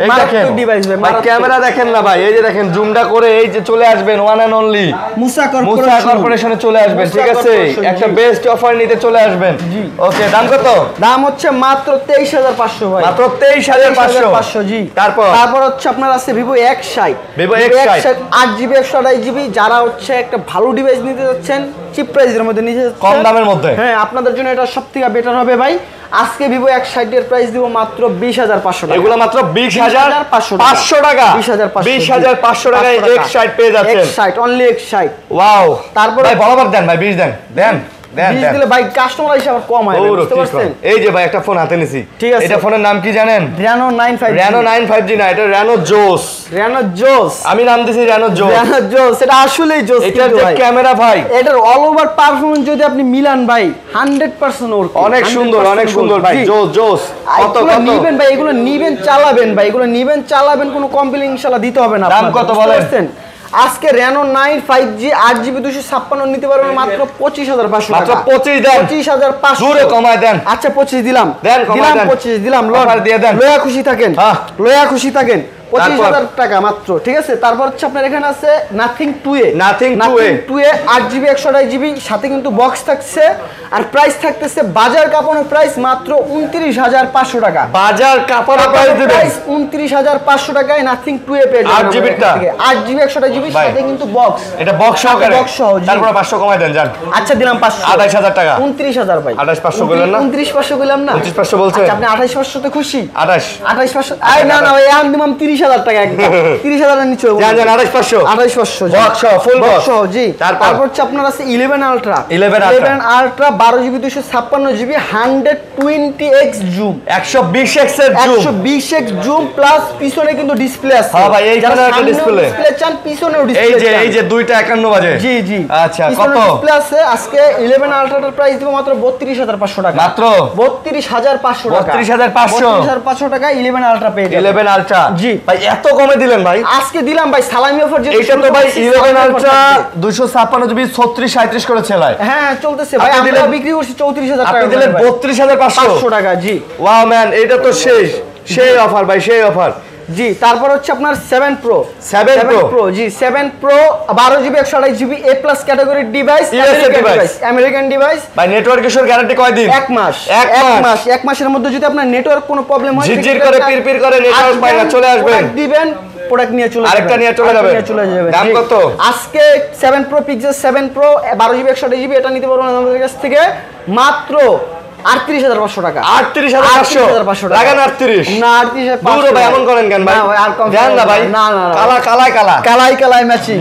এই দেখেন ডিভাইস ভাই ক্যামেরা দেখেন না ভাই এই যে দেখেন জুমটা করে এই যে চলে আসবেন ওয়ান এন্ড অনলি মুসা কর্পোরেশনে চলে আসবেন ঠিক আছে একটা বেস্ট অফার নিতে চলে আসবেন ওকে দাম কত দাম হচ্ছে মাত্র 23500 ভাই মাত্র 23500 জি তারপর হচ্ছে আপনার আছে Vivo X60 8GB 128GB যারা হচ্ছে একটা ভালো ডিভাইস নিতে যাচ্ছেন চিপ প্রাইসের মধ্যে নিতে যাচ্ছেন কম দামের মধ্যে হ্যাঁ আপনাদের জন্য এটা সবথেকে বেটার হবে ভাই আজকে ভিভো X60 এর প্রাইস দিব মাত্র 20,500 টাকা। এগুলো মাত্র 20,500 টাকা। 20,500 টাকায় X60 পেয়ে যাচ্ছেন। X60 only X60। ওয়াও। তারপর ভাই বরাবর দেন ভাই 20 দেন। দেন দেন দেন দিলে ভাই কাস্টমার হিসেবে কম হয় বুঝতে পারছেন। এই যে ভাই একটা ফোন হাতে নিছি, ঠিক আছে। এটা ফোনের নাম কি জানেন? Reno 95G। Reno 95G না, এটা Reno Joss। Reno Joss, আমি নাম দিছি Reno Joss। Reno Joss এটা আসলেই জোস। এটার যে ক্যামেরা ভাই, এটার অল ওভার পারফরম্যান্স যদি আপনি মিলান ভাই 100% ওর অনেক সুন্দর ভাই। জোস কত কত নিবেন ভাই, এগুলো নিবেন চালাবেন ভাই, এগুলো নিবেন চালাবেন, কোনো কমপ্লেইন ইনশাআল্লাহ দিতে হবে না। দাম কত বলেন? আজকে Reno 9 5G 8GB 256 নিতে পারবেন মাত্র 25,500 টাকা। মাত্র 25 দেন। 25,500 জোরে কমায় দেন। আচ্ছা 25 দিলাম। দেন কমায় দেন। 25 দিলাম। অফার দিয়ে দেন। লয়া খুশি থাকেন। হ্যাঁ। লয়া খুশি থাকেন। 25,000 টাকা মাত্র, ঠিক আছে। তারপর হচ্ছে আপনার এখানে আছে Nothing 2A। Nothing 2A 8GB 128GB সাথে কিন্তু বক্স থাকছে, আর প্রাইস থাকতেছে বাজার কাপড়ের প্রাইস মাত্র 29,500 টাকা। বাজার কাপড়ের প্রাইস দিবেন 29,500 টাকায় Nothing 2A পেয়ে যাবেন। 8GB টা 8GB 128GB সাথে কিন্তু বক্স। এটা বক্স সহকারে। বক্স সহ। তারপর 500 কমায় দেন জান। আচ্ছা দিলাম 500। 28,000 টাকা। 29,000 ভাই। 28,500 বললেন না? 29,500 বললাম না? 25,500 বলছেন। আচ্ছা আপনি 28,500 তে খুশি? 28,500 আই না না ভাই, আমি দিলাম 30,000 টাকা একদম। 30,000 এর নিচে জান 28,500। 28,500 বক্স সহ, ফুল বক্স সহ জি। তারপর হচ্ছে আপনার আছে 11 ultra. 11 ultra 12GB 256GB 120x zoom. 120x এর জুম। 120x জুম প্লাস পিছনে কিন্তু ডিসপ্লে আছে। হ্যাঁ ভাই, এইখানে একটা ডিসপ্লে চান, পিছনেও ডিসপ্লে। এই যে 2টা 51 বাজে। জি জি। আচ্ছা পিছনে কত? ডিসপ্লে আছে। আজকে 11 আলট্রাটার প্রাইস দিব মাত্র 32,500 টাকা। মাত্র 32,500 টাকা। 32,500 টাকা 11 আলট্রা পেয়ে যাবেন। 11 আলট্রা। জি ভাই এত কমে দিলেন ভাই? আজকে দিলাম ভাই সালামি অফার। যে এটা তো ভাই 11 আলট্রা 256GB 36 37 করে ছেলায়। হ্যাঁ চলতেছে ভাই, আমরা বিক্রি করছি 34,000 টাকা। আপনি দিলেন 32,500 টাকা। জি ওয়াও ম্যান, এটা তো সেই অফার ভাই, সেই অফার। জি। তারপর হচ্ছে আপনার 7 Pro। 7 Pro G 7 Pro 12GB 128GB A+ ক্যাটাগরির ডিভাইস, আমেরিকান ডিভাইস। ভাই নেটওয়ার্ক ইস্যুর গ্যারান্টি কয় দিন? 1 মাস। 1 মাসের মধ্যে যদি আপনার নেটওয়ার্ক কোনো প্রবলেম হয়, ঝিরঝির করে পিরপির করে নেটওয়ার্ক পায় না, চলে আসবেন, দিবেন প্রোডাক্ট নিয়ে চলে যাবেন, আরেকটা নিয়ে চলে যাবেন। দাম কত? আজকে 7 Pro Pixel 7 Pro 12GB 128GB এটা নিতে পারবেন আমাদের কাছ থেকে মাত্র 38,500 টাকা। 38,500 লাগান 38 না 38,500 দূর ভাই, এমন করেন কেন ভাই? না ভাই আর কম জান না ভাই, না কালাই ম্যাচিং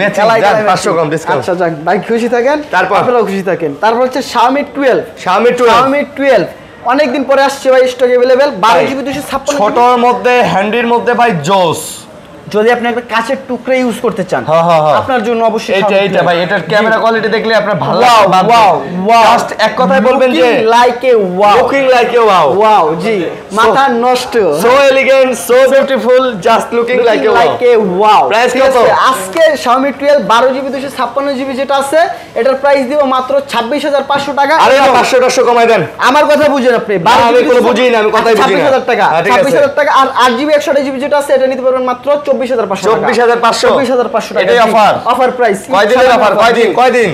500 কম ডিসকাউন্ট। আচ্ছা যাক ভাই, খুশি থাকেন। তারপর আপনারাও খুশি থাকেন। তারপর হচ্ছে Xiaomi 12 অনেকদিন পরে আসছে ভাই, স্টক अवेलेबल 12GB 256। ছোটর মধ্যে হ্যান্ডির মধ্যে ভাই জোস। যদি আপনি একটা কাচের টুকরা ইউজ করতে চান, আপনার জন্য অবশ্যই এইটা ভাই, এটার ক্যামেরা কোয়ালিটি দেখলে আপনার ভালো লাগবে। ওয়াও জাস্ট এক কথায় বলবেন যে লুকিং লাইক এ ওয়াও জি, মাথা নষ্ট। So elegant, so beautiful, just looking like a wow. Price কত? আজকে Xiaomi 12 12GB 256GB যেটা আছে, এটার প্রাইস দিব মাত্র 26,500 টাকা। আরে 500 কমাই দেন। আমার কথা বুঝেন আপনি, আমি কোনো বুঝি না, আমি কথাই বুঝি না। 26,000 টাকা। 26,000 টাকা। আর 8GB 128GB যেটা আছে এটা নিতে পারবেন মাত্র 24,500 টাকা। এটাই অফার প্রাইস। কয়দিনের অফার? কয়দিন?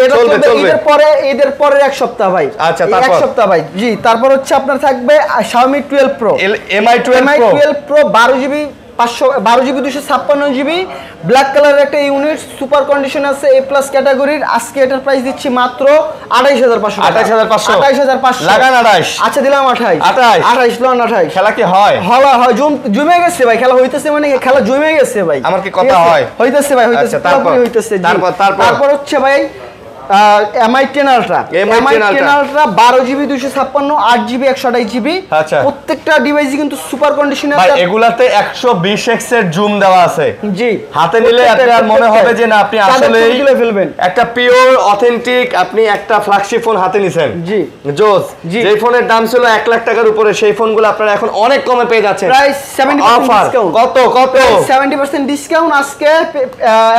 এটা চলবে ঈদের পরে এক সপ্তাহ ভাই। আচ্ছা এক তারপর সপ্তাহ ভাই। জি। তারপর হচ্ছে আপনার থাকবে Xiaomi 12 Pro MI 12 Pro 12GB 256GB black কালারের একটা ইউনিট, সুপার কন্ডিশন আছে, A+ ক্যাটাগরির। আজকে এটার প্রাইস দিচ্ছি মাত্র 28,500 টাকা। 28,500 লাগান 28। আচ্ছা দিলাম 28 লোন 28। খেলা কি হয়? জমে গেছে ভাই, খেলা হইতেছে, মানে খেলা জমে গেছে ভাই। আমার কি কথা হয়? হইতেছে ভাই, হইতেছে। তারপর হচ্ছে ভাই MI 10 Ultra 12GB 256 8GB 128GB। আচ্ছা প্রত্যেকটা ডিভাইসই কিন্তু সুপার কন্ডিশনে ভাই, আছে। এগুলাতে 120x এর জুম দেওয়া আছে। জি। হাতে নিলে আপনার মনে হবে যে না, আপনি আসলেই তুলে ফেলবেন। একটা পিওর অথেন্টিক আপনি একটা ফ্ল্যাগশিপ ফোন হাতে নিছেন। জি জোস। যে ফোনের দাম ছিল 1 লাখ টাকার উপরে, সেই ফোনগুলো আপনারা এখন অনেক কমে পেয়ে যাচ্ছেন। Price 70% discount. কত 70% ডিসকাউন্ট আজকে।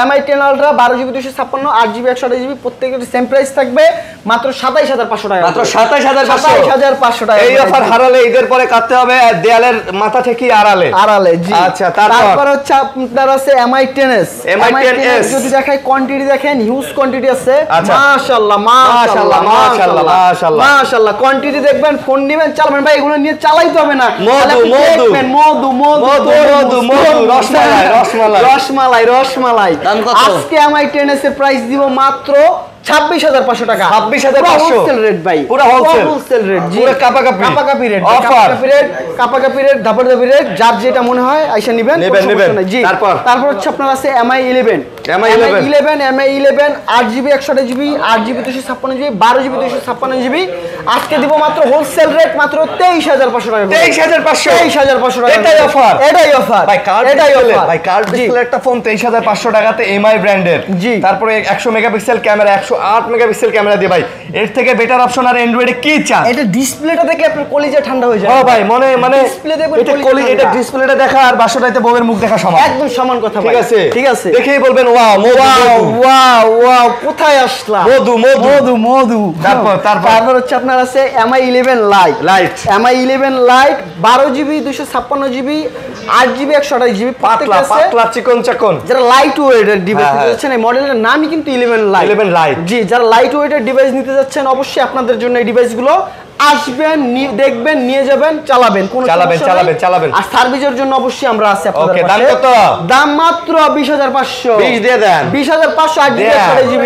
MI 10 Ultra 12GB 256 8GB 128GB প্রত্যেকটা সেম প্রাইস থাকবে মাত্র 27,500 টাকা। মাত্র 27,500 টাকা। এই অফার হারালে ঈদের পরে কাটতে হবে দেয়ালের মাথা থেকে আড়ালে। জি। আচ্ছা তারপর হচ্ছে আপনার আছে MI 10s যদি দেখাই, কোয়ান্টিটি দেখেন, হিউজ কোয়ান্টিটি আছে। মাশাআল্লাহ কোয়ান্টিটি দেখবেন, ফোন নেবেন, চালাবেন ভাই, এগুলো নিয়ে চালাইতে হবে না। রসমালাই। আজকে MI 10s এর প্রাইস দিব মাত্র 26,500 টাকা। 26,500 হোলসেল রেট ভাই, পুরো হোলসেল রেট, জি পুরো কাপাকাপি রেট, অফার, কাপাকাপি রেট, দাপাদাপি রেট, যার যেটা মনে হয় আইসা নেবেন। জি তারপর হচ্ছে আপনার আছে MI 11, MI 11 8GB 128GB 8GB 256GB 12GB 256GB। আজকে দিব মাত্র হোলসেল রেট মাত্র 23,500 টাকা। 23,500 টাকা, এটাই অফার ভাই। কার্ড ডিসপ্লে একটা ফোন 23,500 টাকাতে MI ব্র্যান্ডের। জি তারপরে 100 মেগাপিক্সেল ক্যামেরা, 108 মেগাপিক্সেল ক্যামেরা দিয়ে ভাই, এর থেকে বেটার অপশন আর অ্যান্ড্রয়েডে কি চান? এটা ডিসপ্লেটা দেখে আপনার কলিজা ঠান্ডা হয়ে যায়। হ্যাঁ ভাই, মানে ডিসপ্লে দেখবেন, এটা ডিসপ্লেটা দেখা আর বাসাটাতে বউয়ের মুখ দেখা সমান, একদম সমান কথা ভাই। ঠিক আছে দেখেই বলবেন ওয়াও ওয়াও কোথায় আসলা, মধু। তারপর হচ্ছে আপনার আছে MI 11 light, MI 11 light 12GB 256GB 8GB 128GB পাতলা চিকন চাকন, যারা লাইট ওয়েটের ডিভাইস নিতে যাচ্ছেন, এই মডেলের নামই কিন্তু 11 লাইট। জি যারা লাইট ওয়েটের ডিভাইস নিতে যাচ্ছেন, অবশ্যই আপনাদের জন্য এই ডিভাইসগুলো আসবেন, দেখবেন, নিয়ে যাবেন, চালাবেন, চালাবেন। আর সার্ভিসের জন্য অবশ্যই আমরা আছি আপনাদের পাশে। দাম কত? দাম মাত্র 20,500। 20 দিয়ে দেন। 20,500 8GB 128GB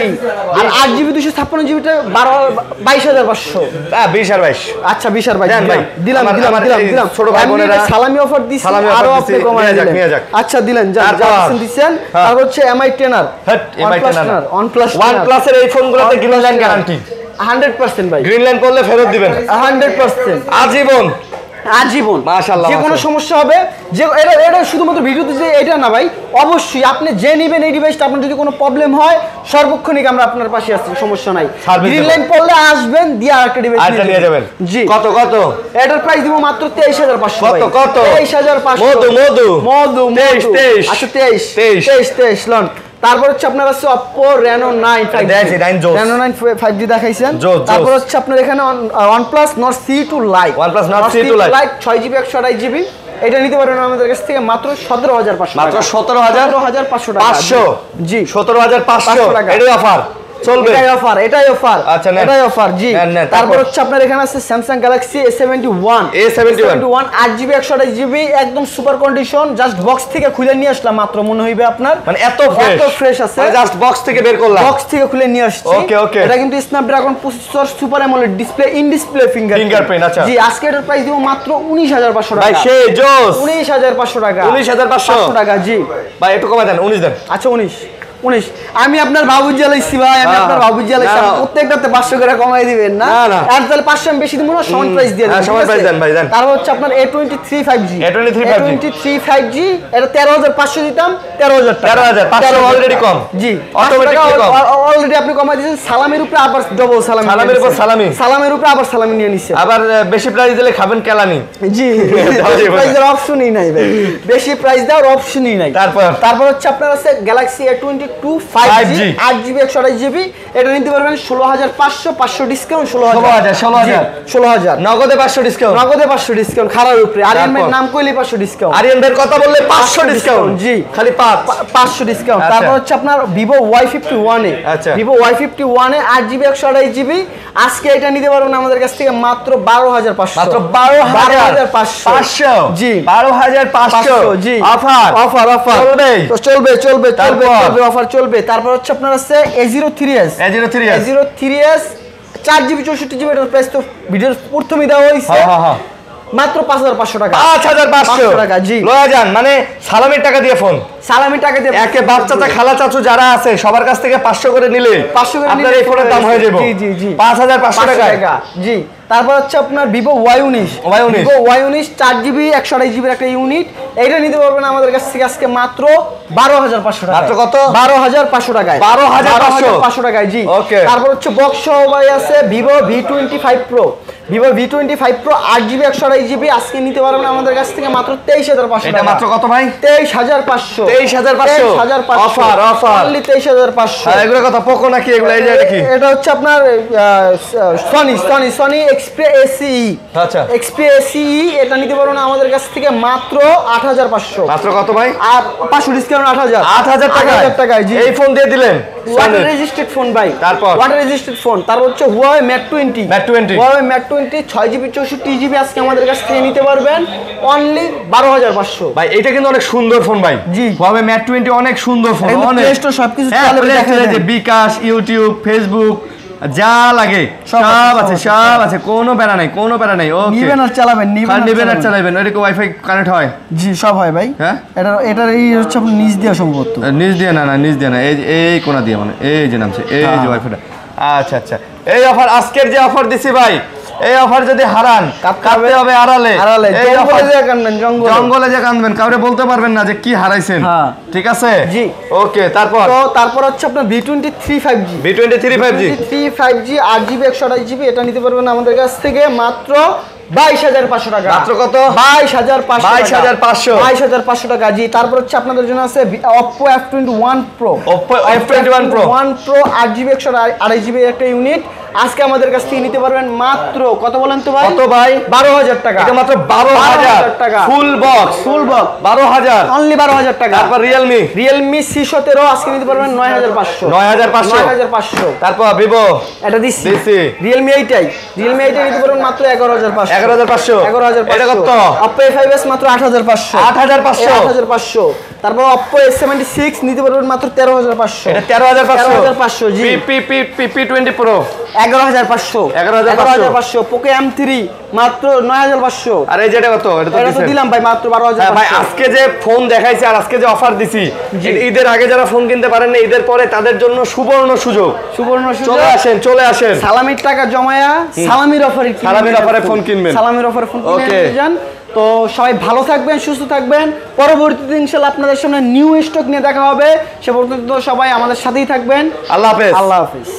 আর 8GB 256GB টা 22,500। 20 আর 22। আচ্ছা 20 আর 22 ভাই দিলাম। ছোট ভাই বোনেরা সালামি অফার দিছি, আরো আপনি কমায় দিলেন। আচ্ছা দিলেন, যা দিছেন। তারপর হচ্ছে MI 10 OnePlus এর এই ফোনগুলোতে গ্রিনল্যান্ড গ্যারান্টি 100% ভাই। গ্রিনল্যান্ড করলে ফেরত দিবেন 100%, আজীবন। মাশাআল্লাহ, যে কোনো সমস্যা হবে, যে এটা শুধুমাত্র ভিডিওতে যে এটা না ভাই, অবশ্যই আপনি যে নেবেন এই ডিভাইসটা, আপনার যদি কোনো প্রবলেম হয় সর্বক্ষণিক আমরা আপনার পাশে আছি, সমস্যা নাই। গ্রিনল্যান্ড পড়লে আসবেন, দিয়ে আরেকটা ডিভাইস নিয়ে যাবেন। জি কত এটার প্রাইস দিব মাত্র 23,500। কত 23,500। মধু 23। আচ্ছা 23 লন। তারপর হচ্ছে আপনার আছে Oppo Reno 9 5G দেখাইছেন। তারপর হচ্ছে আপনার এখানে OnePlus Nord C2 Lite, 6GB 128GB। এটা নিতে পারেন আমাদের কাছ থেকে মাত্র 17,500 মাত্র 17,500 টাকা। 500 জি 17,500 টাকা। এটাই অফার চলবে, এটাই অফার। আচ্ছা এটাই অফার জি। তারপর হচ্ছে আপনার এখানে আছে Samsung Galaxy A71 8GB 128GB একদম সুপার কন্ডিশন, জাস্ট বক্স থেকে খুলে নিয়ে আসলাম মাত্র, মনে হইবে আপনার মানে এত ফ্রেশ আছে, জাস্ট বক্স থেকে বের করলাম, বক্স থেকে খুলে নিয়ে আসছি। ওকে এটা কিন্তু Snapdragon processor, super AMOLED display, in display fingerprint. আচ্ছা জি আজকে এটার প্রাইস দিব মাত্র 19,500 টাকা। ভাই সেই জোস, 19,500 টাকা। 19,500 টাকা জি ভাই, একটু কমায় দেন, 19 দেন। আচ্ছা 19। আমি আপনার বাবুজি আলাইছি ভাই, আমি আপনার বাবুজি আলাইছি, প্রত্যেকটাতে 500 করে কমাই দিবেন না? আর তাহলে 500 আমি বেশি দিব না, সমান প্রাইস দিয়ে দেন। সমান প্রাইস দেন ভাই, দেন। তারপর হচ্ছে আপনার A23 5G, এটা 13,500 দিতাম, 13,500 অলরেডি কম। জি অটোমেটিকলি কম, অলরেডি আপনি কমাই দিয়েছেন। সালামের উপরে আবার ডবল সালামি, সালামের উপরে আবার সালামি নিয়ে নিছে। আবার বেশি প্রাইস দিলে খাবেন কেলানি। জি প্রাইসের অপশনই নাই ভাই, বেশি প্রাইস দেওয়ার অপশনই নাই। তারপর হচ্ছে আপনার আছে Galaxy A22 5G 8GB 128GB। এটা নিতে পারবেন 16,500 ডিসকাউন্ট, 16,000 নগদে 500 ডিসকাউন্ট খারাপ উপরে। আরিয়ান ভাই নাম কইলে 500 ডিসকাউন্ট, আরিয়ান ভাইয়ের কথা বললে 500 ডিসকাউন্ট। জি খালি 500 ডিসকাউন্ট। তারপর হচ্ছে আপনার Vivo Y51 এ, Vivo Y51 এ 8GB 128GB আজকে এটা নিতে পারবেন আমাদের কাছ থেকে মাত্র 12,500, মাত্র 12,500। জি 12,500 জি অফার চলবে অফার চলবে। তারপর হচ্ছে আপনার আছে A03s 4GB 64GB। এটার প্রাইস তো ভিডিওর প্রথমেই দেওয়া হয়েছে, মাত্র 5,500 টাকা। 5,500 টাকা জি লয়া যান, মানে সালামির টাকা দিয়ে ফোন, সালামির টাকা দিয়ে একে বাচ্চা খালা চাচু যারা আছে সবার কাছ থেকে 500 করে নিলে, 500 করে নিলে এই ফোনের দাম হয়ে যাবে। জি 5,500 টাকা জি। তারপর হচ্ছে আপনার Vivo Y19 4GB 128GB একটা ইউনিট। এইটা নিতে পারবেন আমাদের কাছ থেকে আজকে মাত্র 12,500 টাকা। মাত্র কত? 12,500 টাকায়, 12,500 টাকায় জি। তারপর হচ্ছে বক্স সহ ভাই আছে Vivo V25 Pro 8GB 128GB আজকে নিতে পারবেন আমাদের কাছ থেকে মাত্র 23,500 টাকা। এটা মাত্র কত ভাই? 23,500 অফার অনলি 23,500। এগুলো কথা পোকো নাকি এগুলো? এই যে এটা কি? এটা হচ্ছে আপনার সনি Xperia ACE। আচ্ছা Xperia ACE এটা নিতে পারবেন আমাদের কাছ থেকে মাত্র 8,500 মাত্র কত ভাই? 500 ডিসকাউন্ট 8,000 8,000 টাকায় জি। এই ফোন দিয়ে দিলেন ওয়াটার রেজিস্ট্রেড ফোন ভাই, তারপর ওয়াটার রেজিস্ট্রেড ফোন। তারপর হচ্ছে Huawei Mate 20 Huawei Mate 20 6GB 64GB আজকে আমাদের কাছ থেকে নিতে পারবেন অনলি 12,500 ভাই। এটা কিন্তু অনেক সুন্দর ফোন ভাই। জি। Huawei Mate 20 অনেক সুন্দর ফোন, অনেক প্লে স্টোর সবকিছু চালাবে, দেখা যায় যে বিকাশ, ইউটিউব, ফেসবুক যা লাগে সব আছে, সব আছে, কোনো প্যারা নাই, কোনো প্যারা নাই। ওকে, নিবেন আর চালাবেন, নিবেন আর চালাবেন। এরকম ওয়াইফাই কানেক্ট হয়? জি সব হয় ভাই। হ্যাঁ, এটার এই হচ্ছে আপনার নিচ দিয়ে সম্ভবত, নিচ দিয়ে না, নিচ দিয়ে না, এই কোনা দিয়ে, মানে এই যে নামছে, এই যে ওয়াইফাইটা। আচ্ছা আচ্ছা, এই অফার, আজকের যে অফার দিছি ভাই, এই অফার যদি হারান কাটতে হবে আড়ালে। জঙ্গলে যে কাঁদবেন, কাউরে বলতে পারবেন না যে কি হারাইছেন। ঠিক আছে জি। ওকে, তারপর হচ্ছে আপনার V23 5G, V23 5G 8GB 128GB এটা নিতে পারবেন আমাদের কাছ থেকে মাত্র 22,500 টাকা। মাত্র কত? 22,500 টাকা জি। তারপর হচ্ছে আপনাদের জন্য আছে Oppo F21 Pro, Oppo F21 Pro 8GB 128GB একটা ইউনিট আজকে আমাদের কাছ থেকে নিতে পারবেন মাত্র কত বলেন তো ভাই? কত ভাই? 12,000 টাকা। এটা মাত্র 12,000 টাকা, ফুল বক্স 12,000 অনলি 12,000 টাকা। তারপর Realme C17 আজকে নিতে পারবেন 9,500। তারপর Vivo এটা দিছি Realme 8 নিতে পারবেন মাত্র 11,500। এটা কত? Oppo A5s মাত্র 8,500। তারপর Oppo A76 নিতে পারবেন মাত্র 13,500। এটা 13,500 জি। P20 Pro 11,500। Poco M3 মাত্র 9,500। আর এই যেটা কত? এটা তো দিলাম ভাই মাত্র 12,500। ভাই আজকে যে ফোন দেখাইছি আর আজকে যে অফার দিছি, ঈদের আগে যারা ফোন কিনতে পারেন না, ঈদের পরে তাদের জন্য সুবর্ণ সুযোগ। চলে আসেন সালামির টাকা জমায়া সালামির অফারে ফোন কিনবেন। ওকে যান। তো সবাই ভালো থাকবেন, সুস্থ থাকবেন। পরবর্তীতে ইনশাআল্লাহ আপনাদের সামনে নিউ স্টক নিয়ে দেখা হবে। সে পর্যন্ত সবাই আমাদের সাথেই থাকবেন। আল্লাহ হাফেজ।